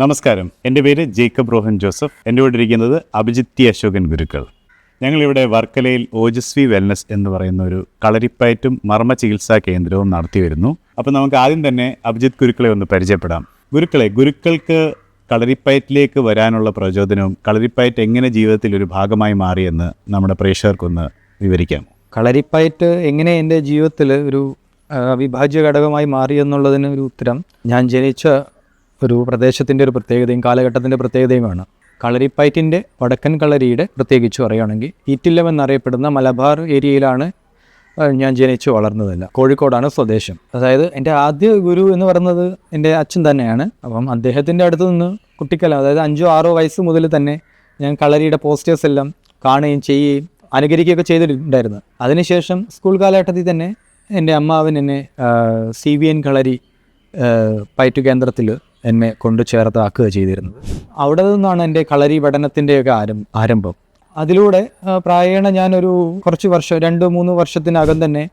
നമസ്കാരം, എൻ്റെ പേര് ജേക്കബ് റോഹൻ ജോസഫ്. എൻ്റെ കൂടെ ഇരിക്കുന്നത് അഭിജിത്ത് അശോകൻ ഗുരുക്കൾ. ഞങ്ങളിവിടെ വർക്കലയിൽ ഓജസ്വി വെൽനസ് എന്ന് പറയുന്ന ഒരു കളരിപ്പയറ്റും മർമ്മ ചികിത്സാ കേന്ദ്രവും നടത്തി വരുന്നു. അപ്പോൾ നമുക്ക് ആദ്യം തന്നെ അഭിജിത്ത് ഗുരുക്കളെ ഒന്ന് പരിചയപ്പെടാം. ഗുരുക്കൾക്ക് കളരിപ്പയറ്റിലേക്ക് വരാനുള്ള പ്രചോദനവും കളരിപ്പയറ്റ് എങ്ങനെ ജീവിതത്തിൽ ഒരു ഭാഗമായി മാറിയെന്ന് നമ്മുടെ പ്രേക്ഷകർക്കൊന്ന് വിവരിക്കാം. കളരിപ്പയറ്റ് എങ്ങനെ എൻ്റെ ജീവിതത്തിൽ ഒരു അവിഭാജ്യ ഘടകമായി മാറിയെന്നുള്ളതിന് ഒരു ഉത്തരം ഞാൻ ജനിച്ച ഒരു പ്രദേശത്തിൻ്റെ ഒരു പ്രത്യേകതയും കാലഘട്ടത്തിൻ്റെ പ്രത്യേകതയുമാണ്. കളരിപ്പയറ്റിൻ്റെ വടക്കൻ കളരിയുടെ പ്രത്യേകിച്ച് പറയുകയാണെങ്കിൽ ഈറ്റില്ലം എന്നറിയപ്പെടുന്ന മലബാർ ഏരിയയിലാണ് ഞാൻ ജനിച്ചു വളർന്നതല്ല. കോഴിക്കോടാണ് സ്വദേശം. അതായത് എൻ്റെ ആദ്യ ഗുരു എന്ന് പറയുന്നത് എൻ്റെ അച്ഛൻ തന്നെയാണ്. അപ്പം അദ്ദേഹത്തിൻ്റെ അടുത്ത് നിന്ന് കുട്ടിക്കാലം, അതായത് 5-6 വയസ്സ് മുതൽ തന്നെ ഞാൻ കളരിയുടെ പോസ്റ്റേഴ്സ് എല്ലാം കാണുകയും ചെയ്യുകയും അനുകരിക്കുകയൊക്കെ ചെയ്തിട്ടുണ്ടായിരുന്നു. അതിനുശേഷം സ്കൂൾ കാലഘട്ടത്തിൽ തന്നെ എൻ്റെ അമ്മാവൻ എന്നെ CVN കളരി പയറ്റു കേന്ദ്രത്തിൽ എന്നെ കൊണ്ട് ചേർത്താക്കുക ചെയ്തിരുന്നത്. അവിടെ നിന്നാണ് എൻ്റെ കളരി പഠനത്തിൻ്റെയൊക്കെ ആരംഭം. അതിലൂടെ പ്രായേണ ഞാനൊരു കുറച്ച് വർഷം 2-3 വർഷത്തിനകം തന്നെ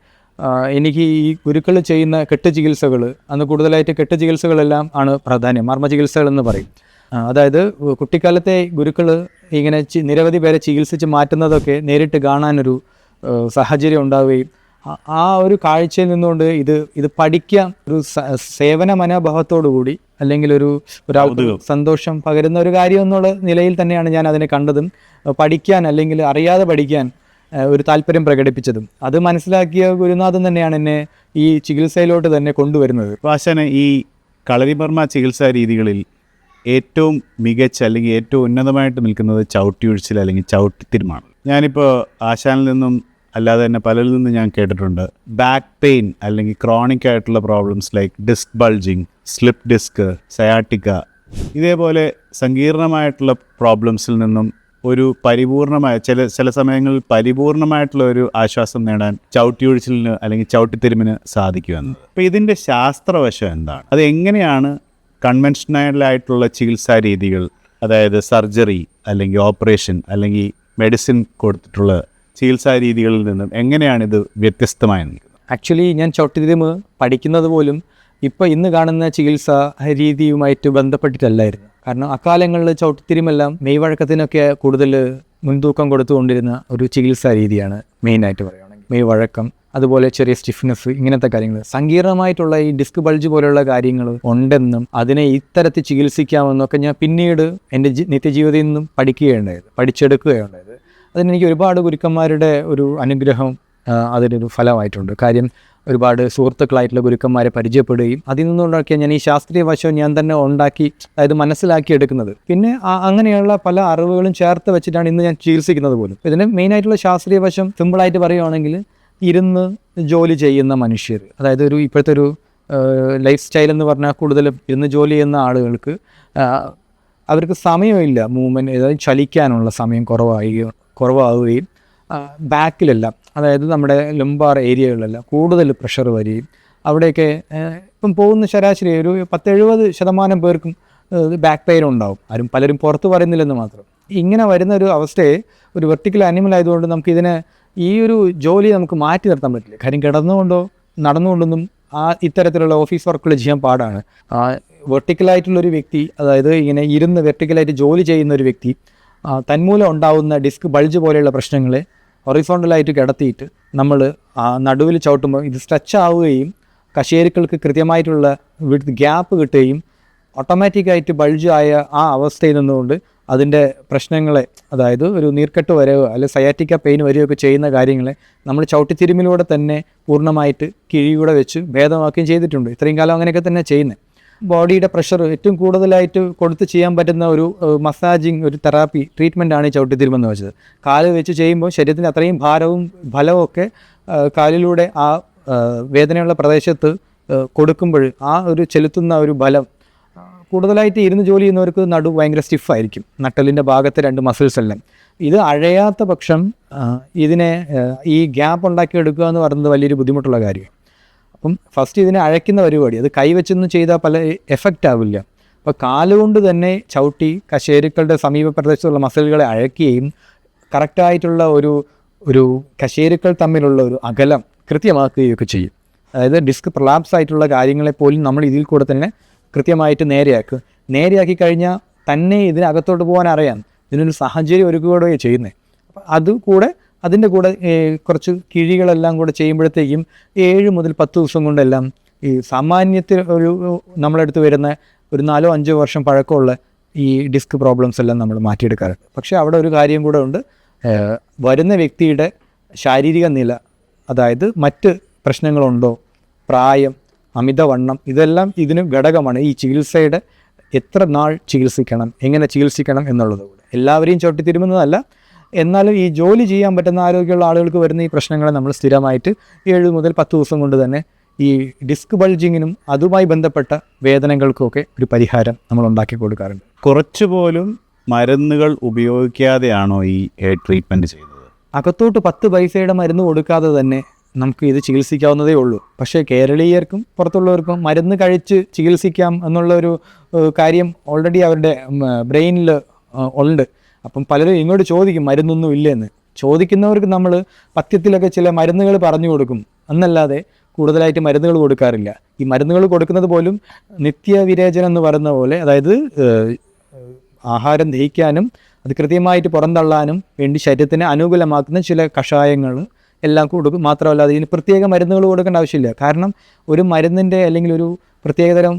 എനിക്ക് ഈ ഗുരുക്കൾ ചെയ്യുന്ന കെട്ട് ചികിത്സകൾ, അന്ന് കൂടുതലായിട്ട് കെട്ട് ചികിത്സകളെല്ലാം ആണ് പ്രാധാന്യം, മർമ്മ ചികിത്സകൾ എന്ന് പറയും. അതായത് കുട്ടിക്കാലത്തെ ഗുരുക്കൾ ഇങ്ങനെ നിരവധി പേരെ ചികിത്സിച്ച് മാറ്റുന്നതൊക്കെ നേരിട്ട് കാണാനൊരു സാഹചര്യം ഉണ്ടാവുകയും ആ ഒരു കാഴ്ചയിൽ നിന്നുകൊണ്ട് ഇത് പഠിക്കാൻ ഒരു സേവന മനോഭാവത്തോടു കൂടി, അല്ലെങ്കിൽ ഒരാൾക്ക് സന്തോഷം പകരുന്ന ഒരു കാര്യം എന്നുള്ള നിലയിൽ തന്നെയാണ് ഞാൻ അതിനെ കണ്ടതും പഠിക്കാൻ, അല്ലെങ്കിൽ അറിയാതെ പഠിക്കാൻ ഒരു താല്പര്യം പ്രകടിപ്പിച്ചതും. അത് മനസ്സിലാക്കിയ ഗുരുനാഥൻ തന്നെയാണ് എന്നെ ഈ ചികിത്സയിലോട്ട് തന്നെ കൊണ്ടുവരുന്നത്. ആശാന് ഈ കളരിമർമ്മ ചികിത്സാ രീതികളിൽ ഏറ്റവും മികച്ച അല്ലെങ്കിൽ ഏറ്റവും ഉന്നതമായിട്ട് നിൽക്കുന്നത് ചവിട്ടിയൊഴിച്ചിൽ അല്ലെങ്കിൽ ചവിട്ടിത്തിരുമാണ്. ഞാനിപ്പോൾ ആശാനിൽ നിന്നും അല്ലാതെ തന്നെ പലരിൽ നിന്നും ഞാൻ കേട്ടിട്ടുണ്ട്, ബാക്ക് പെയിൻ അല്ലെങ്കിൽ ക്രോണിക് ആയിട്ടുള്ള problems like disc bulging, slip disc, sciatica, ഇതേപോലെ സങ്കീർണമായിട്ടുള്ള പ്രോബ്ലംസിൽ നിന്നും ഒരു പരിപൂർണമായ ചില സമയങ്ങളിൽ പരിപൂർണമായിട്ടുള്ള ഒരു ആശ്വാസം നേടാൻ ചവിട്ടിയൊഴിച്ചിലിന് അല്ലെങ്കിൽ ചവിട്ടിത്തിരുമിന് സാധിക്കുമെന്നത്. അപ്പോൾ ഇതിൻ്റെ ശാസ്ത്രവശം എന്താണ്? അത് എങ്ങനെയാണ് കൺവെൻഷനലായിട്ടുള്ള ചികിത്സാ രീതികൾ, അതായത് സർജറി അല്ലെങ്കിൽ ഓപ്പറേഷൻ അല്ലെങ്കിൽ മെഡിസിൻ കൊടുത്തിട്ടുള്ള ചികിത്സാ രീതികളിൽ നിന്നും എങ്ങനെയാണ് ഇത് വ്യത്യസ്തമായി നിൽക്കുന്നത്? ആക്ച്വലി ഞാൻ ചവിട്ടിത്തിരിമ് പഠിക്കുന്നത് പോലും ഇന്ന് കാണുന്ന ചികിത്സാ രീതിയുമായിട്ട് ബന്ധപ്പെട്ടിട്ടല്ലായിരുന്നു. കാരണം അക്കാലങ്ങളിൽ ചവിട്ടിത്തിരിമെല്ലാം മെയ്വഴക്കത്തിനൊക്കെ കൂടുതൽ മുൻതൂക്കം കൊടുത്തുകൊണ്ടിരുന്ന ഒരു ചികിത്സാ രീതിയാണ്. മെയിനായിട്ട് പറയുകയാണെങ്കിൽ മെയ്വഴക്കം, അതുപോലെ ചെറിയ സ്റ്റിഫ്നെസ്, ഇങ്ങനത്തെ കാര്യങ്ങൾ. സങ്കീർണമായിട്ടുള്ള ഈ ഡിസ്ക് ബൾജ് പോലെയുള്ള കാര്യങ്ങൾ ഉണ്ടെന്നും അതിനെ ഇത്തരത്തിൽ ചികിത്സിക്കാമെന്നൊക്കെ ഞാൻ പിന്നീട് എൻ്റെ നിത്യജീവിതത്തിൽ നിന്നും പഠിച്ചെടുക്കുകയുണ്ടായത്. അതിനെനിക്ക് ഒരുപാട് ഗുരുക്കന്മാരുടെ ഒരു അനുഗ്രഹം അതിനൊരു ഫലമായിട്ടുണ്ട്. കാര്യം ഒരുപാട് സുഹൃത്തുക്കളായിട്ടുള്ള ഗുരുക്കന്മാരെ പരിചയപ്പെടുകയും അതിൽ നിന്നുണ്ടാക്കിയ ഞാൻ ഈ ശാസ്ത്രീയ വശം ഞാൻ തന്നെ ഉണ്ടാക്കി, അതായത് മനസ്സിലാക്കി എടുക്കുന്നത്. പിന്നെ അങ്ങനെയുള്ള പല അറിവുകളും ചേർത്ത് വെച്ചിട്ടാണ് ഇന്ന് ഞാൻ ചികിത്സിക്കുന്നത് പോലും. ഇതിന് മെയിനായിട്ടുള്ള ശാസ്ത്രീയ വശം സിമ്പിളായിട്ട് പറയുകയാണെങ്കിൽ, ഇരുന്ന് ജോലി ചെയ്യുന്ന മനുഷ്യർ, അതായത് ഇപ്പോഴത്തെ ഒരു ലൈഫ് സ്റ്റൈൽ എന്ന് പറഞ്ഞാൽ കൂടുതലും ഇരുന്ന് ജോലി ചെയ്യുന്ന ആളുകൾക്ക് അവർക്ക് സമയമില്ല, മൂവ്മെൻറ്റ്, അതായത് ചലിക്കാനുള്ള സമയം കുറവാകുകയും ബാക്കിലെല്ലാം, അതായത് നമ്മുടെ ലംബാർ ഏരിയകളിലെല്ലാം കൂടുതൽ പ്രഷർ വരികയും അവിടെയൊക്കെ ഇപ്പം പോകുന്ന ശരാശരി ഒരു 70% പേർക്കും ബാക്ക് പെയിൻ ഉണ്ടാവും. പലരും പുറത്ത് പറയുന്നില്ലെന്ന് മാത്രം. ഇങ്ങനെ വരുന്ന ഒരു അവസ്ഥയെ, ഒരു വെർട്ടിക്കൽ ആനിമൽ ആയതുകൊണ്ട് നമുക്കിതിനെ ഈ ഒരു ജോലി നമുക്ക് മാറ്റി നിർത്താൻ പറ്റില്ല. കാര്യം കിടന്നുകൊണ്ടോ നടന്നുകൊണ്ടൊന്നും ഇത്തരത്തിലുള്ള ഓഫീസ് വർക്കുകൾ ചെയ്യാൻ പാടാണ്. വെർട്ടിക്കലായിട്ടുള്ളൊരു വ്യക്തി, അതായത് ഇങ്ങനെ ഇരുന്ന് വെർട്ടിക്കലായിട്ട് ജോലി ചെയ്യുന്ന ഒരു വ്യക്തി തന്മൂലം ഉണ്ടാവുന്ന ഡിസ്ക് ബൾജ് പോലെയുള്ള പ്രശ്നങ്ങളെ ഹൊറിസോണ്ടലായിട്ട് കിടത്തിയിട്ട് നമ്മൾ നടുവിൽ ചവിട്ടുമ്പോൾ ഇത് സ്ട്രെച്ച് ആവുകയും കശേരുക്കൾക്ക് കൃത്യമായിട്ടുള്ള ഗ്യാപ്പ് കിട്ടുകയും ഓട്ടോമാറ്റിക്കായിട്ട് ബൾജ് ആയ ആ അവസ്ഥയിൽ നിന്നുകൊണ്ട് അതിൻ്റെ പ്രശ്നങ്ങളെ, അതായത് ഒരു നീർക്കെട്ട് വരികയോ അല്ലെങ്കിൽ സയാറ്റിക്ക പെയിൻ വരികയൊക്കെ ചെയ്യുന്ന കാര്യങ്ങളെ നമ്മൾ ചവിട്ടിത്തിരുമിലൂടെ തന്നെ പൂർണ്ണമായിട്ട് കിഴിയൂടെ വെച്ച് ഭേദമാക്കുകയും ചെയ്തിട്ടുണ്ട്. ഇത്രയും കാലം അങ്ങനെയൊക്കെ തന്നെ ചെയ്യുന്നത്. ബോഡിയുടെ പ്രഷർ ഏറ്റവും കൂടുതലായിട്ട് കൊടുത്ത് ചെയ്യാൻ പറ്റുന്ന ഒരു മസാജിങ്, ഒരു തെറാപ്പി ട്രീറ്റ്മെൻറ്റാണ് ഈ ചവിട്ടിത്തിരുമെന്ന് വെച്ചത്. കാല് വെച്ച് ചെയ്യുമ്പോൾ ശരീരത്തിന് അത്രയും ഭാരവും ഫലവും ഒക്കെ കാലിലൂടെ ആ വേദനയുള്ള പ്രദേശത്ത് കൊടുക്കുമ്പോൾ ആ ഒരു ചെലുത്തുന്ന ഒരു ബലം കൂടുതലായിട്ട് ഇരുന്ന് ജോലി ചെയ്യുന്നവർക്ക് ഭയങ്കര സ്റ്റിഫായിരിക്കും, നട്ടലിൻ്റെ ഭാഗത്തെ 2 മസിൽസ് എല്ലാം. ഇത് അഴയാത്ത പക്ഷം ഇതിനെ ഈ ഗ്യാപ്പ് ഉണ്ടാക്കിയെടുക്കുക എന്ന് പറയുന്നത് വലിയൊരു ബുദ്ധിമുട്ടുള്ള കാര്യമാണ്. അപ്പം ഫസ്റ്റ് ഇതിനെ അഴയ്ക്കുന്ന പരിപാടി, അത് കൈവച്ചൊന്നും ചെയ്താൽ പല എഫക്റ്റ് ആവില്ല. അപ്പോൾ കാലുകൊണ്ട് തന്നെ ചവിട്ടി കശേരുക്കളുടെ സമീപ പ്രദേശത്തുള്ള മസിലുകളെ അഴയ്ക്കുകയും കറക്റ്റായിട്ടുള്ള ഒരു കശേരുക്കൾ തമ്മിലുള്ള ഒരു അകലം കൃത്യമാക്കുകയൊക്കെ ചെയ്യും. അതായത് ഡിസ്ക് പ്രൊലാപ്സ് ആയിട്ടുള്ള കാര്യങ്ങളെപ്പോലും നമ്മൾ ഇതിൽ കൂടെ തന്നെ കൃത്യമായിട്ട് നേരെയാക്കി കഴിഞ്ഞാൽ തന്നെ ഇതിനകത്തോട്ട് പോകാൻ അറിയാം, ഇതിനൊരു സാഹചര്യം ഒരുക്കുകയോ ചെയ്യുന്നത്. അപ്പം അതുകൂടെ അതിൻ്റെ കൂടെ കുറച്ച് കിഴികളെല്ലാം കൂടെ ചെയ്യുമ്പോഴത്തേക്കും 7 മുതൽ 10 ദിവസം കൊണ്ടെല്ലാം ഈ സാമാന്യത്തിൽ നമ്മളെടുത്ത് വരുന്ന ഒരു 4-5 വർഷം പഴക്കമുള്ള ഈ ഡിസ്ക് പ്രോബ്ലംസ് എല്ലാം നമ്മൾ മാറ്റിയെടുക്കാറുണ്ട്. പക്ഷേ അവിടെ ഒരു കാര്യം കൂടെ ഉണ്ട്, വരുന്ന വ്യക്തിയുടെ ശാരീരിക നില, അതായത് മറ്റ് പ്രശ്നങ്ങളുണ്ടോ, പ്രായം, അമിതവണ്ണം, ഇതെല്ലാം ഇതിന് ഘടകമാണ്. ഈ ചികിത്സയുടെ എത്ര നാൾ ചികിത്സിക്കണം, എങ്ങനെ ചികിത്സിക്കണം എന്നുള്ളത് കൂടെ. എല്ലാവരെയും ചവിട്ടിത്തിരുമുന്നതല്ല, എന്നാലും ഈ ജോലി ചെയ്യാൻ പറ്റുന്ന ആരോഗ്യമുള്ള ആളുകൾക്ക് വരുന്ന ഈ പ്രശ്നങ്ങളെ നമ്മൾ സ്ഥിരമായിട്ട് 7 മുതൽ 10 ദിവസം കൊണ്ട് തന്നെ ഈ ഡിസ്ക് ബൾജിങ്ങിനും അതുമായി ബന്ധപ്പെട്ട വേദനകൾക്കുമൊക്കെ ഒരു പരിഹാരം നമ്മൾ ഉണ്ടാക്കി കൊടുക്കാറുണ്ട്. കുറച്ചുപോലും മരുന്നുകൾ ഉപയോഗിക്കാതെയാണോ ഈ ട്രീറ്റ്മെൻറ്റ് ചെയ്യുന്നത്? അകത്തോട്ട് 10 പൈസയുടെ മരുന്ന് കൊടുക്കാതെ തന്നെ നമുക്ക് ഇത് ചികിത്സിക്കാവുന്നതേ ഉള്ളൂ. പക്ഷേ കേരളീയർക്കും പുറത്തുള്ളവർക്കും മരുന്ന് കഴിച്ച് ചികിത്സിക്കാം എന്നുള്ള ഒരു കാര്യം ഓൾറെഡി അവരുടെ ബ്രെയിനിൽ ഉണ്ട്. അപ്പം പലരും ഇങ്ങോട്ട് ചോദിക്കും മരുന്നൊന്നും ഇല്ലെന്ന്. ചോദിക്കുന്നവർക്ക് നമ്മൾ പഥ്യത്തിലൊക്കെ ചില മരുന്നുകൾ പറഞ്ഞു കൊടുക്കും എന്നല്ലാതെ കൂടുതലായിട്ട് മരുന്നുകൾ കൊടുക്കാറില്ല. ഈ മരുന്നുകൾ കൊടുക്കുന്നത് പോലും നിത്യവിരേചനം എന്ന് പറയുന്ന പോലെ, അതായത് ആഹാരം ദഹിക്കാനും അത് കൃത്യമായിട്ട് പുറന്തള്ളാനും വേണ്ടി ശരീരത്തിന് അനുകൂലമാക്കുന്ന ചില കഷായങ്ങൾ എല്ലാം കൊടുക്കും. മാത്രമല്ല അതിന് പ്രത്യേക മരുന്നുകൾ കൊടുക്കേണ്ട ആവശ്യമില്ല. കാരണം ഒരു മരുന്നിൻ്റെ അല്ലെങ്കിൽ ഒരു പ്രത്യേകതരം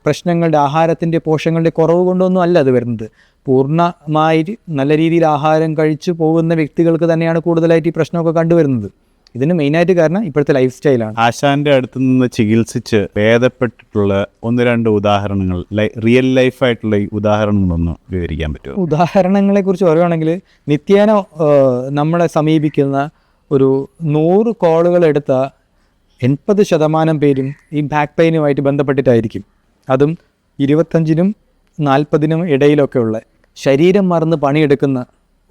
പ്രശ്നങ്ങളുടെ ആഹാരത്തിൻ്റെ പോഷകങ്ങളുടെ കുറവ് കൊണ്ടൊന്നും അല്ല അത് വരുന്നത്. പൂർണ്ണമായി നല്ല രീതിയിൽ ആഹാരം കഴിച്ചു പോകുന്ന വ്യക്തികൾക്ക് തന്നെയാണ് കൂടുതലായിട്ട് ഈ പ്രശ്നമൊക്കെ കണ്ടുവരുന്നത്. ഇതിന് മെയിനായിട്ട് കാരണം ഇപ്പോഴത്തെ ലൈഫ് സ്റ്റൈലാണ്. ആശാന്റെ അടുത്ത് നിന്ന് ചികിത്സിച്ച് ഭേദപ്പെട്ടിട്ടുള്ള 1-2 ഉദാഹരണങ്ങൾ, റിയൽ ലൈഫായിട്ടുള്ള ഈ ഉദാഹരണങ്ങളൊന്ന് വിവരിക്കാൻ പറ്റുമോ? ഉദാഹരണങ്ങളെക്കുറിച്ച് പറയുകയാണെങ്കിൽ നിത്യേന നമ്മളെ സമീപിക്കുന്ന ഒരു 100 കോളുകൾ എടുത്ത 80% പേരും ഈ ബാക്ക് പെയിനുമായിട്ട് ബന്ധപ്പെട്ടിട്ടായിരിക്കും. അതും 25-നും 40-നും ഇടയിലൊക്കെ ഉള്ള ശരീരം മറന്ന് പണിയെടുക്കുന്ന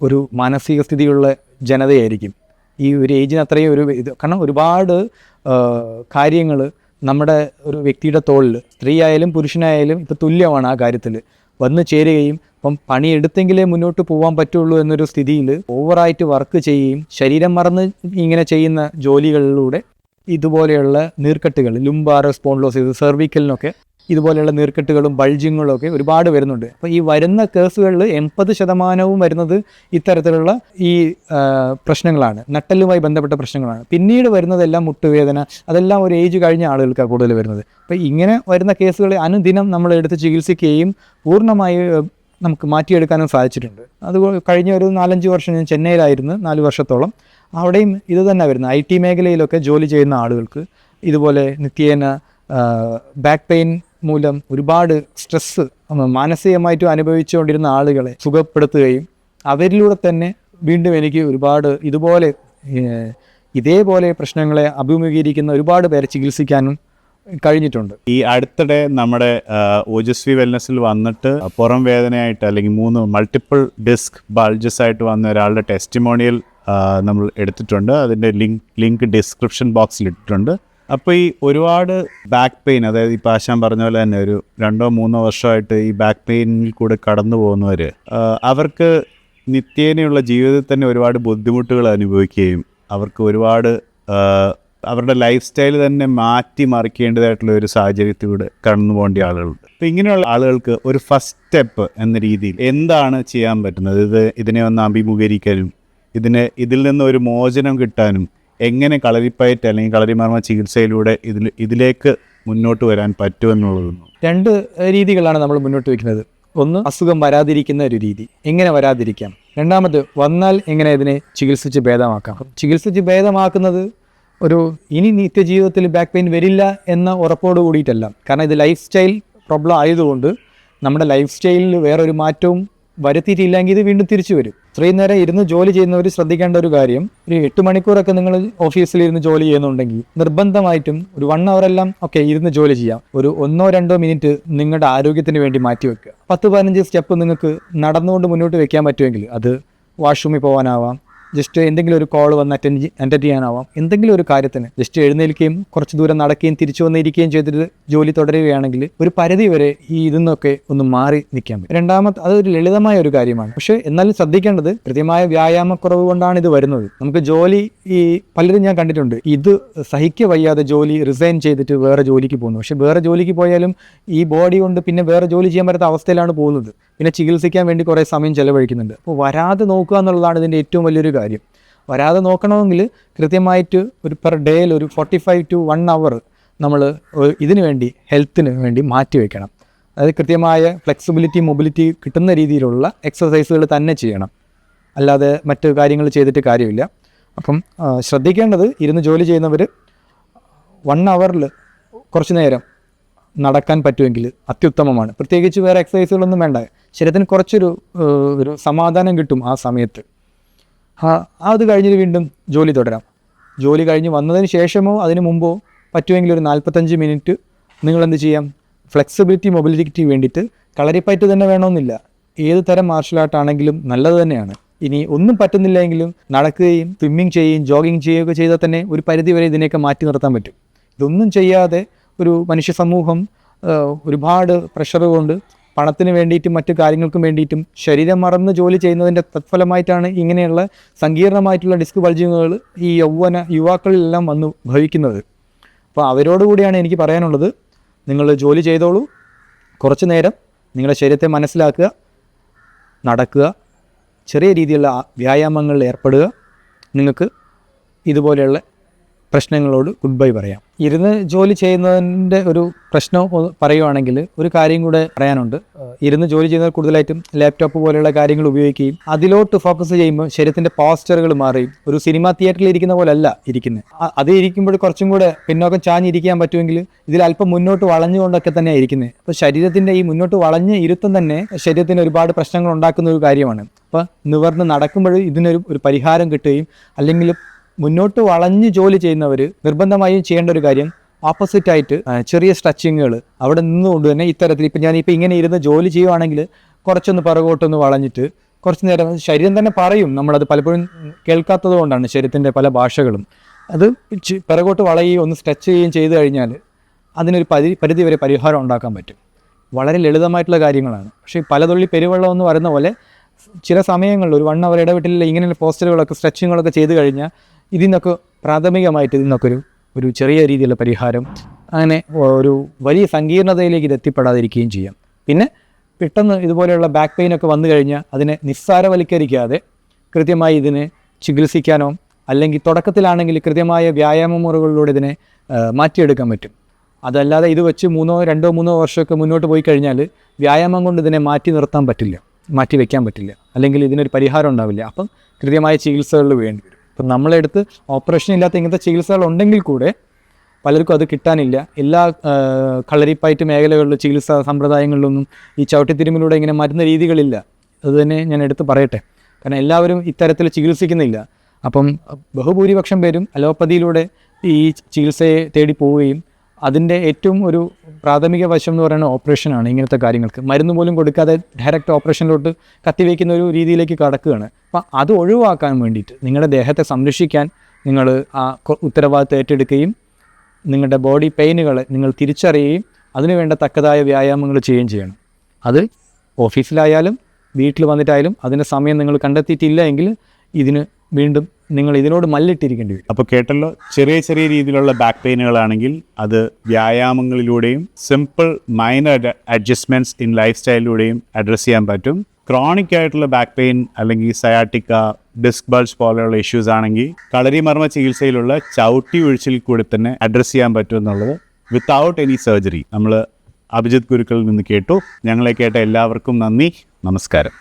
ഒരു മാനസിക സ്ഥിതിയുള്ള ജനതയായിരിക്കും. ഈ ഒരു ഏജിന് അത്രയും ഒരു ഇത്, കാരണം ഒരുപാട് കാര്യങ്ങൾ നമ്മുടെ ഒരു വ്യക്തിയുടെ തോളിൽ, സ്ത്രീ ആയാലും പുരുഷനായാലും ഇപ്പോൾ തുല്യമാണ് ആ കാര്യത്തിൽ വന്ന് ചേരുകയും അപ്പം പണിയെടുത്തെങ്കിലേ മുന്നോട്ട് പോകാൻ പറ്റുള്ളൂ എന്നൊരു സ്ഥിതിയിൽ ഓവറായിട്ട് വർക്ക് ചെയ്യുകയും ശരീരം മറന്ന് ഇങ്ങനെ ചെയ്യുന്ന ജോലികളിലൂടെ ഇതുപോലെയുള്ള നീർക്കെട്ടുകൾ, ലുംബാർ സ്പോണ്ടിലോസിസ്, സെർവിക്കലിനൊക്കെ ഇതുപോലെയുള്ള നീർക്കെട്ടുകളും ബൾജിങ്ങുകളും ഒക്കെ ഒരുപാട് വരുന്നുണ്ട്. അപ്പോൾ ഈ വരുന്ന കേസുകളിൽ 80% വരുന്നത് ഇത്തരത്തിലുള്ള ഈ പ്രശ്നങ്ങളാണ്, നട്ടലുമായി ബന്ധപ്പെട്ട പ്രശ്നങ്ങളാണ്. പിന്നീട് വരുന്നതെല്ലാം മുട്ടുവേദന, അതെല്ലാം ഒരു ഏജ് കഴിഞ്ഞ ആളുകൾക്കാണ് കൂടുതൽ വരുന്നത്. അപ്പോൾ ഇങ്ങനെ വരുന്ന കേസുകളെ അനുദിനം നമ്മൾ എടുത്ത് ചികിത്സിക്കുകയും പൂർണ്ണമായി നമുക്ക് മാറ്റിയെടുക്കാനും സാധിച്ചിട്ടുണ്ട്. അത് കഴിഞ്ഞ ഒരു 4-5 വർഷം ഞാൻ ചെന്നൈയിലായിരുന്നു, 4 വർഷത്തോളം. അവിടെയും ഇത് തന്നെ വരുന്നത്. IT മേഖലയിലൊക്കെ ജോലി ചെയ്യുന്ന ആളുകൾക്ക് ഇതുപോലെ നിത്യേന ബാക്ക് പെയിൻ മൂലം ഒരുപാട് സ്ട്രെസ്സ് മാനസികമായിട്ടും അനുഭവിച്ചുകൊണ്ടിരുന്ന ആളുകളെ സുഖപ്പെടുത്തുകയും അവരിലൂടെ തന്നെ വീണ്ടും എനിക്ക് ഒരുപാട് ഇതേപോലെ പ്രശ്നങ്ങളെ അഭിമുഖീകരിക്കുന്ന ഒരുപാട് പേരെ ചികിത്സിക്കാനും കഴിഞ്ഞിട്ടുണ്ട്. ഈ അടുത്തിടെ നമ്മുടെ ഓജസ്വി വെൽനസ്സിൽ വന്നിട്ട് പുറം വേദനയായിട്ട് അല്ലെങ്കിൽ 3 മൾട്ടിപ്പിൾ ഡിസ്ക് ബൾജസ് ആയിട്ട് വന്ന ഒരാളുടെ ടെസ്റ്റിമോണിയൽ നമ്മൾ എടുത്തിട്ടുണ്ട്. അതിൻ്റെ ലിങ്ക് ഡിസ്ക്രിപ്ഷൻ ബോക്സിൽ ഇട്ടിട്ടുണ്ട്. അപ്പോൾ ഈ ഒരുപാട് ബാക്ക് പെയിൻ, അതായത് ഇപ്പോൾ ആശാൻ പറഞ്ഞ പോലെ തന്നെ ഒരു 2-3 വർഷമായിട്ട് ഈ ബാക്ക് പെയിനിൽ കൂടെ കടന്നു പോകുന്നവർ, അവർക്ക് നിത്യേനയുള്ള ജീവിതത്തിൽ തന്നെ ഒരുപാട് ബുദ്ധിമുട്ടുകൾ അനുഭവിക്കുകയും അവർക്ക് ഒരുപാട് അവരുടെ ലൈഫ് സ്റ്റൈൽ തന്നെ മാറ്റി മറിക്കേണ്ടതായിട്ടുള്ള ഒരു സാഹചര്യത്തിലൂടെ കടന്നു പോകേണ്ട ആളുകളുണ്ട്. അപ്പോൾ ഇങ്ങനെയുള്ള ആളുകൾക്ക് ഒരു ഫസ്റ്റ് സ്റ്റെപ്പ് എന്ന രീതിയിൽ എന്താണ് ചെയ്യാൻ പറ്റുന്നത്? ഇതിനെ ഒന്ന് അഭിമുഖീകരിക്കാനും ഇതിൽ നിന്ന് ഒരു മോചനം കിട്ടാനും എങ്ങനെ കളരിപ്പയറ്റ് അല്ലെങ്കിൽ കളരിമർമ്മ ചികിത്സയിലൂടെ ഇതിലേക്ക് മുന്നോട്ട് വരാൻ പറ്റുമെന്നുള്ളതൊന്നും? 2 രീതികളാണ് നമ്മൾ മുന്നോട്ട് വയ്ക്കുന്നത്. ഒന്ന്, അസുഖം വരാതിരിക്കുന്ന ഒരു രീതി, എങ്ങനെ വരാതിരിക്കാം. രണ്ടാമത്, വന്നാൽ എങ്ങനെ ഇതിനെ ചികിത്സിച്ച് ഭേദമാക്കാം. ചികിത്സിച്ച് ഭേദമാക്കുന്നത് ഇനി നിത്യജീവിതത്തിൽ ബാക്ക് പെയിൻ വരില്ല എന്ന ഉറപ്പോട് കൂടിയിട്ടല്ല. കാരണം ഇത് ലൈഫ് സ്റ്റൈൽ പ്രോബ്ലം ആയതുകൊണ്ട് നമ്മുടെ ലൈഫ് സ്റ്റൈലിൽ വേറൊരു മാറ്റവും വരുത്തിയിട്ടില്ലെങ്കിൽ ഇത് വീണ്ടും തിരിച്ചു വരും. ഇത്രയും നേരം ഇരുന്ന് ജോലി ചെയ്യുന്നവർ ശ്രദ്ധിക്കേണ്ട ഒരു കാര്യം, ഒരു 8 മണിക്കൂറൊക്കെ നിങ്ങൾ ഓഫീസിലിരുന്ന് ജോലി ചെയ്യുന്നുണ്ടെങ്കിൽ നിർബന്ധമായിട്ടും ഒരു 1 അവറെല്ലാം ഇരുന്ന് ജോലി ചെയ്യാം. ഒരു 1-2 മിനിറ്റ് നിങ്ങളുടെ ആരോഗ്യത്തിന് വേണ്ടി മാറ്റി വെക്കുക. 10-15 സ്റ്റെപ്പ് നിങ്ങൾക്ക് നടന്നുകൊണ്ട് മുന്നോട്ട് വെക്കാൻ പറ്റുമെങ്കിൽ, അത് വാഷ്റൂമിൽ പോകാനാവാം, ജസ്റ്റ് എന്തെങ്കിലും ഒരു കോൾ വന്ന് അറ്റൻഡ് ചെയ്യാനാവാം, എന്തെങ്കിലും ഒരു കാര്യത്തിന് ജസ്റ്റ് എഴുന്നേൽക്കുകയും കുറച്ച് ദൂരം നടക്കുകയും തിരിച്ചു വന്നിരിക്കുകയും ചെയ്തിട്ട് ജോലി തുടരുകയാണെങ്കിൽ ഒരു പരിധി വരെ ഈ ഇതിന്നൊക്കെ ഒന്ന് മാറി നിൽക്കാൻ പറ്റും. രണ്ടാമത്തെ, അതൊരു ലളിതമായ ഒരു കാര്യമാണ്. പക്ഷേ എന്നാലും ശ്രദ്ധിക്കേണ്ടത് കൃത്യമായ വ്യായാമക്കുറവ് കൊണ്ടാണ് ഇത് വരുന്നത്. നമുക്ക് ജോലി, ഈ പലരും ഞാൻ കണ്ടിട്ടുണ്ട്, ഇത് സഹിക്ക വയ്യാതെ ജോലി റിസൈൻ ചെയ്തിട്ട് വേറെ ജോലിക്ക് പോകുന്നു. പക്ഷേ വേറെ ജോലിക്ക് പോയാലും ഈ ബോഡി കൊണ്ട് പിന്നെ വേറെ ജോലി ചെയ്യാൻ പറ്റാത്ത അവസ്ഥയിലാണ് പോകുന്നത്. പിന്നെ ചികിത്സിക്കാൻ വേണ്ടി കുറേ സമയം ചെലവഴിക്കുന്നുണ്ട്. അപ്പോൾ വരാതെ നോക്കുക എന്നുള്ളതാണ് ഇതിൻ്റെ ഏറ്റവും വലിയൊരു കാര്യം. വരാതെ നോക്കണമെങ്കിൽ കൃത്യമായിട്ട് ഒരു പെർ ഡേയിൽ ഒരു 45 to 1 hour നമ്മൾ ഇതിനു വേണ്ടി, ഹെൽത്തിന് വേണ്ടി മാറ്റി വയ്ക്കണം. അതായത് കൃത്യമായ ഫ്ലെക്സിബിലിറ്റി, മൊബിലിറ്റി കിട്ടുന്ന രീതിയിലുള്ള എക്സസൈസുകൾ തന്നെ ചെയ്യണം, അല്ലാതെ മറ്റു കാര്യങ്ങൾ ചെയ്തിട്ട് കാര്യമില്ല. അപ്പം ശ്രദ്ധിക്കേണ്ടത്, ഇരുന്ന് ജോലി ചെയ്യുന്നവർ 1 hour കുറച്ച് നേരം നടക്കാൻ പറ്റുമെങ്കിൽ അത്യുത്തമമാണ്. പ്രത്യേകിച്ച് വേറെ എക്സസൈസുകളൊന്നും വേണ്ട, ശരീരത്തിന് കുറച്ചൊരു സമാധാനം കിട്ടും ആ സമയത്ത്. അത് കഴിഞ്ഞിട്ട് വീണ്ടും ജോലി തുടരാം. ജോലി കഴിഞ്ഞ് വന്നതിന് ശേഷമോ അതിന് മുമ്പോ പറ്റുമെങ്കിൽ ഒരു 45 മിനിറ്റ് നിങ്ങളെന്ത് ചെയ്യാം, ഫ്ലെക്സിബിലിറ്റി, മൊബിലിറ്റിക്ക് വേണ്ടിയിട്ട്, കളരിപ്പയറ്റ് തന്നെ വേണമെന്നില്ല, ഏത് തരം മാർഷൽ ആർട്ട് ആണെങ്കിലും നല്ലത് തന്നെയാണ്. ഇനി ഒന്നും പറ്റുന്നില്ലെങ്കിലും നടക്കുകയും സ്വിമ്മിങ് ചെയ്യുകയും ജോഗിങ് ചെയ്യുകയൊക്കെ ചെയ്താൽ തന്നെ ഒരു പരിധി വരെ ഇതിനെയൊക്കെ മാറ്റി നിർത്താൻ പറ്റും. ഇതൊന്നും ചെയ്യാതെ ഒരു മനുഷ്യ സമൂഹം ഒരുപാട് പ്രഷർ കൊണ്ട് പണത്തിന് വേണ്ടിയിട്ടും മറ്റു കാര്യങ്ങൾക്കും വേണ്ടിയിട്ടും ശരീരം മറന്ന് ജോലി ചെയ്യുന്നതിൻ്റെ തത്ഫലമായിട്ടാണ് ഇങ്ങനെയുള്ള സങ്കീർണമായിട്ടുള്ള ഡിസ്ക് ബൾജിങ്ങുകൾ ഈ യുവാക്കളിലെല്ലാം വന്ന് ഭവിക്കുന്നത്. അപ്പോൾ അവരോടുകൂടിയാണ് എനിക്ക് പറയാനുള്ളത്, നിങ്ങൾ ജോലി ചെയ്തോളൂ, കുറച്ച് നേരം നിങ്ങളുടെ ശരീരത്തെ മനസ്സിലാക്കുക, നടക്കുക, ചെറിയ രീതിയിലുള്ള വ്യായാമങ്ങളിൽ ഏർപ്പെടുക. നിങ്ങൾക്ക് ഇതുപോലെയുള്ള പ്രശ്നങ്ങളോട് ഗുഡ് ബൈ പറയാം. ഇരുന്ന് ജോലി ചെയ്യുന്നതിൻ്റെ ഒരു പ്രശ്നം പറയുവാണെങ്കിൽ ഒരു കാര്യം കൂടെ പറയാനുണ്ട്. ഇരുന്ന് ജോലി ചെയ്യുന്നവർ കൂടുതലായിട്ടും ലാപ്ടോപ്പ് പോലെയുള്ള കാര്യങ്ങൾ ഉപയോഗിക്കുകയും അതിലോട്ട് ഫോക്കസ് ചെയ്യുമ്പോൾ ശരീരത്തിൻ്റെ പോസ്റ്ററുകൾ മാറുകയും ഒരു സിനിമ തിയേറ്ററിൽ ഇരിക്കുന്ന പോലെ അല്ല ഇരിക്കുന്നത്. അത് ഇരിക്കുമ്പോൾ കുറച്ചും കൂടെ പിന്നോക്കം ചാഞ്ഞിരിക്കാൻ പറ്റുമെങ്കിൽ ഇതിൽ അല്പം മുന്നോട്ട് വളഞ്ഞുകൊണ്ടൊക്കെ തന്നെയാണ് ഇരിക്കുന്നത്. അപ്പോൾ ശരീരത്തിൻ്റെ ഈ മുന്നോട്ട് വളഞ്ഞ് ഇരുത്തം തന്നെ ശരീരത്തിന് ഒരുപാട് പ്രശ്നങ്ങൾ ഉണ്ടാക്കുന്ന ഒരു കാര്യമാണ്. അപ്പോൾ നിവർന്ന് നടക്കുമ്പോൾ ഇതിനൊരു പരിഹാരം കിട്ടുകയും, അല്ലെങ്കിൽ മുന്നോട്ട് വളഞ്ഞ് ജോലി ചെയ്യുന്നവർ നിർബന്ധമായും ചെയ്യേണ്ട ഒരു കാര്യം, ഓപ്പോസിറ്റായിട്ട് ചെറിയ സ്ട്രെച്ചിങ്ങുകൾ അവിടെ നിന്നുകൊണ്ട് തന്നെ ഇത്തരത്തിൽ, ഇപ്പം ഞാനിപ്പോൾ ഇങ്ങനെ ഇരുന്ന് ജോലി ചെയ്യുവാണെങ്കിൽ കുറച്ചൊന്ന് പിറകോട്ടൊന്ന് വളഞ്ഞിട്ട് കുറച്ച് നേരം, ശരീരം തന്നെ പറയും, നമ്മളത് പലപ്പോഴും കേൾക്കാത്തത് കൊണ്ടാണ് ശരീരത്തിൻ്റെ പല ഭാഷകളും, അത് പിറകോട്ട് വളയുകയും ഒന്ന് സ്ട്രെച്ച് ചെയ്യുകയും ചെയ്തു കഴിഞ്ഞാൽ അതിനൊരു പരിധി വരെ പരിഹാരം ഉണ്ടാക്കാൻ പറ്റും. വളരെ ലളിതമായിട്ടുള്ള കാര്യങ്ങളാണ്. പക്ഷേ പലതുള്ളി പെരുവെള്ളം എന്ന് പറയുന്ന പോലെ ചില സമയങ്ങളിൽ ഒരു 1 hour ഇടവിട്ടില്ല ഇങ്ങനെയുള്ള പോസ്റ്ററുകളൊക്കെ സ്ട്രെച്ചിങ്ങുകളൊക്കെ ചെയ്ത് കഴിഞ്ഞാൽ ഇതിനൊക്കെ പ്രാഥമികമായിട്ട് ഇതിനൊക്കെ ഒരു ചെറിയ രീതിയിലുള്ള പരിഹാരം, അങ്ങനെ ഒരു വലിയ സങ്കീർണതയിലേക്ക് ഇത് എത്തിപ്പെടാതിരിക്കുകയും ചെയ്യാം. പിന്നെ പെട്ടെന്ന് ഇതുപോലെയുള്ള ബാക്ക് പെയിനൊക്കെ വന്നു കഴിഞ്ഞാൽ അതിനെ നിസ്സാരവൽക്കരിക്കാതെ കൃത്യമായി ഇതിനെ ചികിത്സിക്കാനോ, അല്ലെങ്കിൽ തുടക്കത്തിലാണെങ്കിൽ കൃത്യമായ വ്യായാമ മുറകളിലൂടെ ഇതിനെ മാറ്റിയെടുക്കാൻ പറ്റും. അതല്ലാതെ ഇത് വെച്ച് 2-3 വർഷമൊക്കെ മുന്നോട്ട് പോയി കഴിഞ്ഞാൽ വ്യായാമം കൊണ്ട് ഇതിനെ മാറ്റി നിർത്താൻ പറ്റില്ല, മാറ്റി വയ്ക്കാൻ പറ്റില്ല, അല്ലെങ്കിൽ ഇതിനൊരു പരിഹാരം ഉണ്ടാവില്ല. അപ്പം കൃത്യമായ ചികിത്സകളിൽ വേണ്ടി വരും. ഇപ്പം നമ്മളെടുത്ത് ഓപ്പറേഷൻ ഇല്ലാത്ത ഇങ്ങനത്തെ ചികിത്സകൾ ഉണ്ടെങ്കിൽ കൂടെ പലർക്കും അത് കിട്ടാനില്ല. എല്ലാ കളരിപ്പയറ്റ് മേഖലകളിലും ചികിത്സാ സമ്പ്രദായങ്ങളിലൊന്നും ഈ ചവിട്ടിത്തിരുമ്മിലൂടെ ഇങ്ങനെ മരുന്ന് രീതികളില്ല. അത് തന്നെ ഞാൻ എടുത്ത് പറയട്ടെ. കാരണം എല്ലാവരും ഇത്തരത്തിൽ ചികിത്സിക്കുന്നില്ല. അപ്പം ബഹുഭൂരിപക്ഷം പേരും അലോപ്പതിയിലൂടെ ഈ ചികിത്സയെ തേടി പോവുകയും അതിൻ്റെ ഏറ്റവും ഒരു പ്രാഥമിക വശം എന്ന് പറയുന്നത് ഓപ്പറേഷനാണ്. ഇങ്ങനത്തെ കാര്യങ്ങൾക്ക് മരുന്ന് പോലും കൊടുക്കാതെ ഡയറക്റ്റ് ഓപ്പറേഷനിലോട്ട് കത്തിവയ്ക്കുന്ന ഒരു രീതിയിലേക്ക് കടക്കുകയാണ്. അപ്പം അത് ഒഴിവാക്കാൻ വേണ്ടിയിട്ട്, നിങ്ങളുടെ ദേഹത്തെ സംരക്ഷിക്കാൻ നിങ്ങൾ ആ ഉത്തരവാദിത്തം ഏറ്റെടുക്കുകയും നിങ്ങളുടെ ബോഡി പെയിനുകളെ നിങ്ങൾ തിരിച്ചറിയുകയും അതിനുവേണ്ട തക്കതായ വ്യായാമങ്ങൾ ചെയ്യുകയും ചെയ്യണം. അത് ഓഫീസിലായാലും വീട്ടിൽ വന്നിട്ടായാലും അതിൻ്റെ സമയം നിങ്ങൾ കണ്ടെത്തിയിട്ടില്ല എങ്കിൽ ഇതിന് വീണ്ടും നിങ്ങൾ ഇതിനോട് മല്ലിട്ടിരിക്കേണ്ടി വരും. അപ്പോൾ കേട്ടല്ലോ, ചെറിയ ചെറിയ രീതിയിലുള്ള ബാക്ക് പെയിനുകളാണെങ്കിൽ അത് വ്യായാമങ്ങളിലൂടെയും simple minor adjustments in life സ്റ്റൈലിലൂടെയും അഡ്രസ്സ് ചെയ്യാൻ പറ്റും. ക്രോണിക് ആയിട്ടുള്ള ബാക്ക് പെയിൻ അല്ലെങ്കിൽ സയാറ്റിക്ക, ഡിസ്ക് ബൾജ് പോലെയുള്ള ഇഷ്യൂസ് ആണെങ്കിൽ കളരിമർമ്മ ചികിത്സയിലുള്ള ചവിട്ടി ഒഴിച്ചിൽ കൂടി തന്നെ അഡ്രസ്സ് ചെയ്യാൻ പറ്റും എന്നുള്ളത് വിത്തൗട്ട് എനി സർജറി നമ്മൾ അഭിജിത്ത് ഗുരുക്കളിൽ നിന്ന് കേട്ടു. ഞങ്ങളെ കേട്ട എല്ലാവർക്കും നന്ദി, നമസ്കാരം.